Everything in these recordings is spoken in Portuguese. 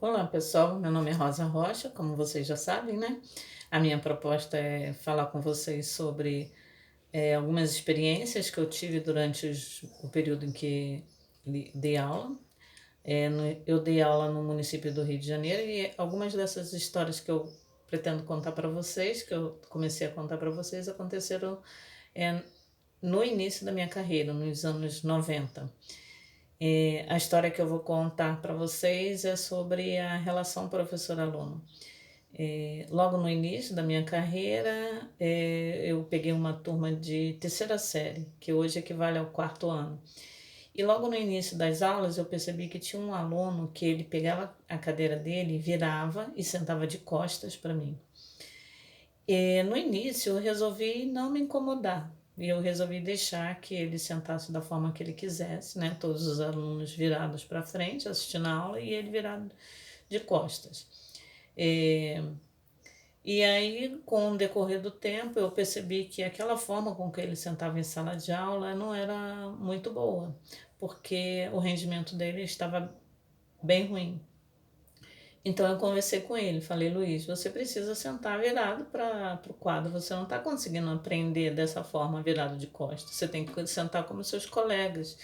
Olá, pessoal. Meu nome é Rosa Rocha, como vocês já sabem, né? A minha proposta é falar com vocês sobre algumas experiências que eu tive durante o período em que dei aula. Eu dei aula no município do Rio de Janeiro e algumas dessas histórias que eu pretendo contar para vocês, que eu comecei a contar para vocês, aconteceram é, no início da minha carreira, nos anos 90. A história que eu vou contar para vocês é sobre a relação professor-aluno. Logo no início da minha carreira, eu peguei uma turma de terceira série, que hoje equivale ao quarto ano. E logo no início das aulas, eu percebi que tinha um aluno que ele pegava a cadeira dele, virava e sentava de costas para mim. No início, eu resolvi não me incomodar. E eu resolvi deixar que ele sentasse da forma que ele quisesse, né? Todos os alunos virados para frente, assistindo a aula, e ele virado de costas. É, e aí, com o decorrer do tempo, eu percebi que aquela forma com que ele sentava em sala de aula não era muito boa, porque o rendimento dele estava bem ruim. Então eu conversei com ele, falei, Luiz, você precisa sentar virado para o quadro, você não está conseguindo aprender dessa forma virado de costas, você tem que sentar como seus colegas.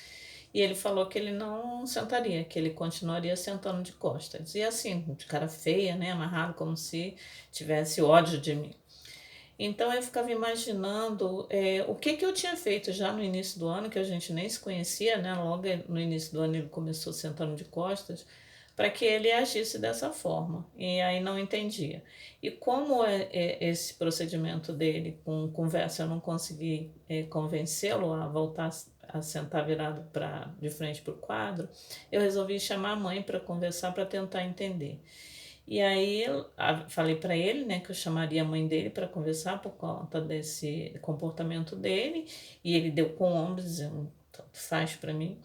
E ele falou que ele não sentaria, que ele continuaria sentando de costas. E assim, de cara feia, né, amarrado, como se tivesse ódio de mim. Então eu ficava imaginando o que, que eu tinha feito já no início do ano, que a gente nem se conhecia, né? Logo no início do ano ele começou sentando de costas, para que ele agisse dessa forma. E aí não entendia. E como esse procedimento dele, com conversa, eu não consegui convencê-lo a voltar a sentar virado de frente para o quadro, eu resolvi chamar a mãe para conversar, para tentar entender. E aí eu falei para ele, né, que eu chamaria a mãe dele para conversar por conta desse comportamento dele, e ele deu com o ombro, dizendo, tanto faz para mim,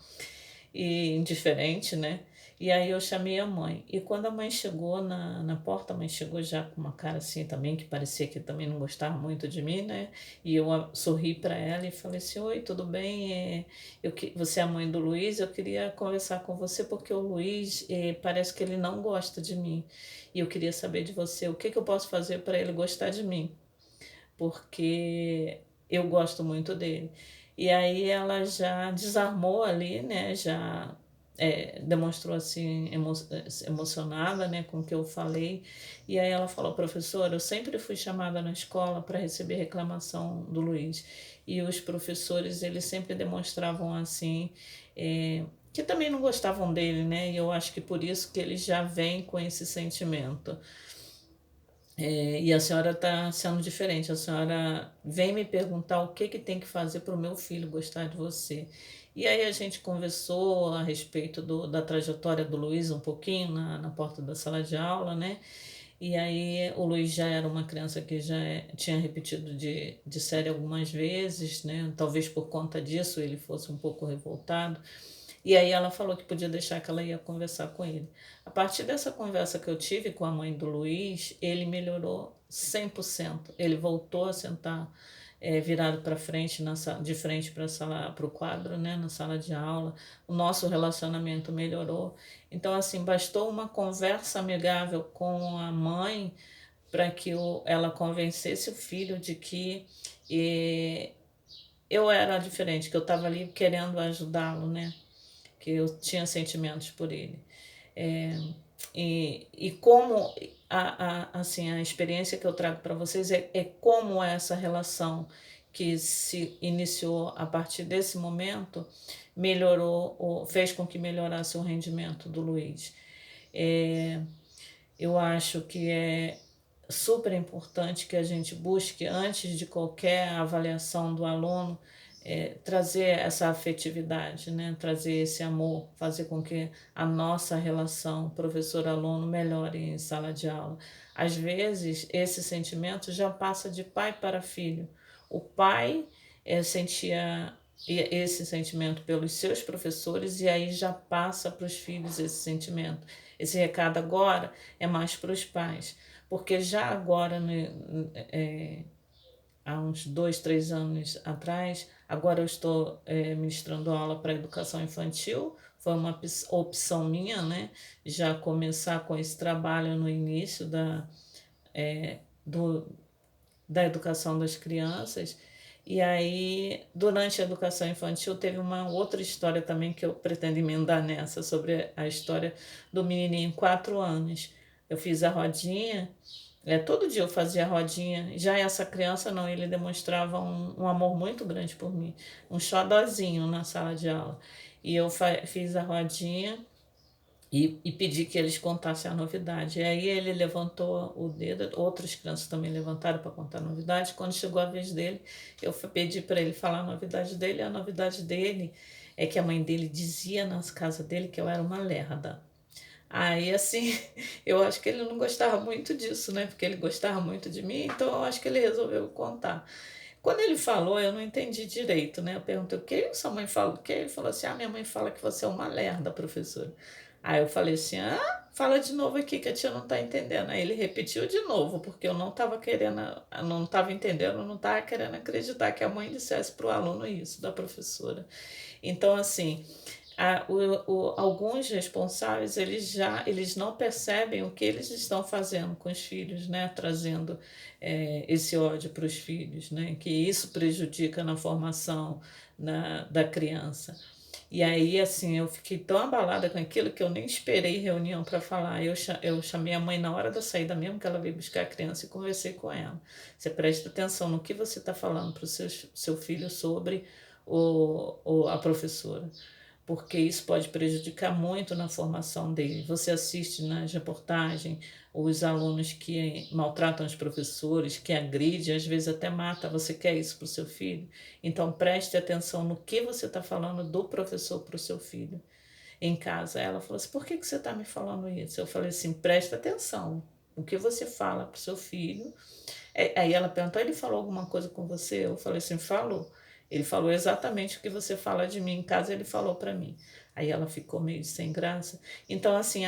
e indiferente, né? E aí eu chamei a mãe. E quando a mãe chegou na porta, a mãe chegou já com uma cara assim também, que parecia que também não gostava muito de mim, né? E eu sorri para ela e falei assim, oi, tudo bem? Você é a mãe do Luiz, eu queria conversar com você porque o Luiz parece que ele não gosta de mim. E eu queria saber de você, o que que eu posso fazer para ele gostar de mim? Porque eu gosto muito dele. E aí ela já desarmou ali, né? Já demonstrou assim emocionada, né, com o que eu falei. E aí ela falou, professora, eu sempre fui chamada na escola para receber reclamação do Luiz. E os professores, eles sempre demonstravam assim, que também não gostavam dele, né? E eu acho que por isso que ele já vem com esse sentimento. E a senhora está sendo diferente. A senhora vem me perguntar o que que tem que fazer para o meu filho gostar de você. E aí a gente conversou a respeito da trajetória do Luiz um pouquinho na porta da sala de aula, né? E aí o Luiz já era uma criança que já tinha repetido de série algumas vezes, né? Talvez por conta disso ele fosse um pouco revoltado. E aí ela falou que podia deixar, que ela ia conversar com ele. A partir dessa conversa que eu tive com a mãe do Luiz, ele melhorou 100%. Ele voltou a sentar virado para frente, de frente para a sala, para o quadro, né, na sala de aula. O nosso relacionamento melhorou. Então, assim, bastou uma conversa amigável com a mãe para que ela convencesse o filho de que eu era diferente, que eu estava ali querendo ajudá-lo, né? Que eu tinha sentimentos por ele. É, e como assim, a experiência que eu trago para vocês é como essa relação que se iniciou a partir desse momento melhorou, ou fez com que melhorasse o rendimento do Luiz. É, eu acho que é super importante que a gente busque, antes de qualquer avaliação do aluno, trazer essa afetividade, né? Trazer esse amor, fazer com que a nossa relação professor-aluno melhore em sala de aula. Às vezes, esse sentimento já passa de pai para filho. O pai sentia esse sentimento pelos seus professores e aí já passa para os filhos esse sentimento. Esse recado agora é mais para os pais, porque já agora, né, há uns 2, 3 anos atrás, agora eu estou ministrando aula para educação infantil, foi uma opção minha, né? Já começar com esse trabalho no início do, da educação das crianças. E aí, durante a educação infantil, teve uma outra história também que eu pretendo emendar nessa, sobre a história do menininho 4 anos. Eu fiz a rodinha, todo dia eu fazia a rodinha. Já essa criança não, ele demonstrava um amor muito grande por mim, um xodozinho na sala de aula. E eu fiz a rodinha e pedi que eles contassem a novidade. E aí ele levantou o dedo, outras crianças também levantaram para contar a novidade. Quando chegou a vez dele, eu pedi para ele falar a novidade dele. E a novidade dele é que a mãe dele dizia na casa dele que eu era uma lerda. Aí, assim, eu acho que ele não gostava muito disso, né? Porque ele gostava muito de mim, então eu acho que ele resolveu contar. Quando ele falou, eu não entendi direito, né? Eu perguntei o que sua mãe fala o quê? Ele falou assim: minha mãe fala que você é uma lerda, professora. Aí eu falei assim: fala de novo aqui que a tia não está entendendo. Aí ele repetiu de novo, porque eu não estava querendo, não estava entendendo, não estava querendo acreditar que a mãe dissesse para o aluno isso, da professora. Então, assim, alguns responsáveis eles não percebem o que eles estão fazendo com os filhos, né? Trazendo esse ódio para os filhos, né? Que isso prejudica na formação da criança. E aí, assim, eu fiquei tão abalada com aquilo que eu nem esperei reunião para falar. Eu chamei a mãe na hora da saída mesmo, que ela veio buscar a criança, e conversei com ela. Você presta atenção no que você está falando para o seu filho sobre a professora, porque isso pode prejudicar muito na formação dele. Você assiste nas reportagens os alunos que maltratam os professores, que agridem, às vezes até mata. Você quer isso para o seu filho? Então preste atenção no que você está falando do professor para o seu filho em casa. Ela falou assim: por que você está me falando isso? Eu falei assim: presta atenção. O que você fala para o seu filho. Aí ela perguntou: ele falou alguma coisa com você? Eu falei assim: falou. Ele falou exatamente o que você fala de mim em casa, ele falou para mim. Aí ela ficou meio sem graça. Então, assim,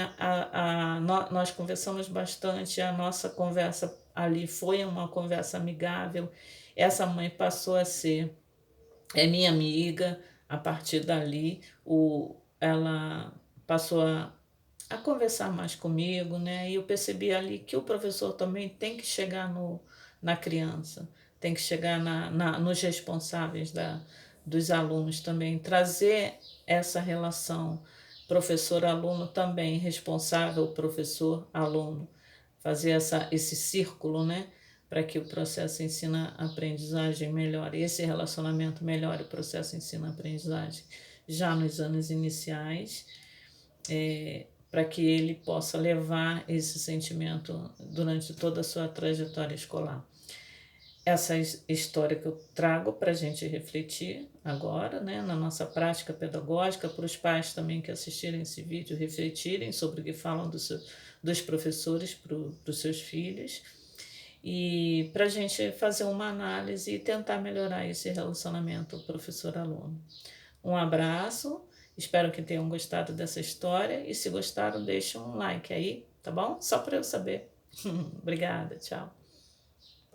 nós conversamos bastante, a nossa conversa ali foi uma conversa amigável. Essa mãe passou a ser minha amiga. A partir dali, ela passou a conversar mais comigo, né? E eu percebi ali que o professor também tem que chegar na criança, tem que chegar nos responsáveis dos alunos também, trazer essa relação professor-aluno também, responsável professor-aluno, fazer esse círculo, né? Para que o processo ensino-aprendizagem melhore, esse relacionamento melhore o processo ensino-aprendizagem já nos anos iniciais, para que ele possa levar esse sentimento durante toda a sua trajetória escolar. Essa história que eu trago para a gente refletir agora, né, na nossa prática pedagógica, para os pais também que assistirem esse vídeo refletirem sobre o que falam dos professores para os seus filhos, e para a gente fazer uma análise e tentar melhorar esse relacionamento professor-aluno. Um abraço, espero que tenham gostado dessa história, e se gostaram, deixem um like aí, tá bom? Só para eu saber. Obrigada, tchau.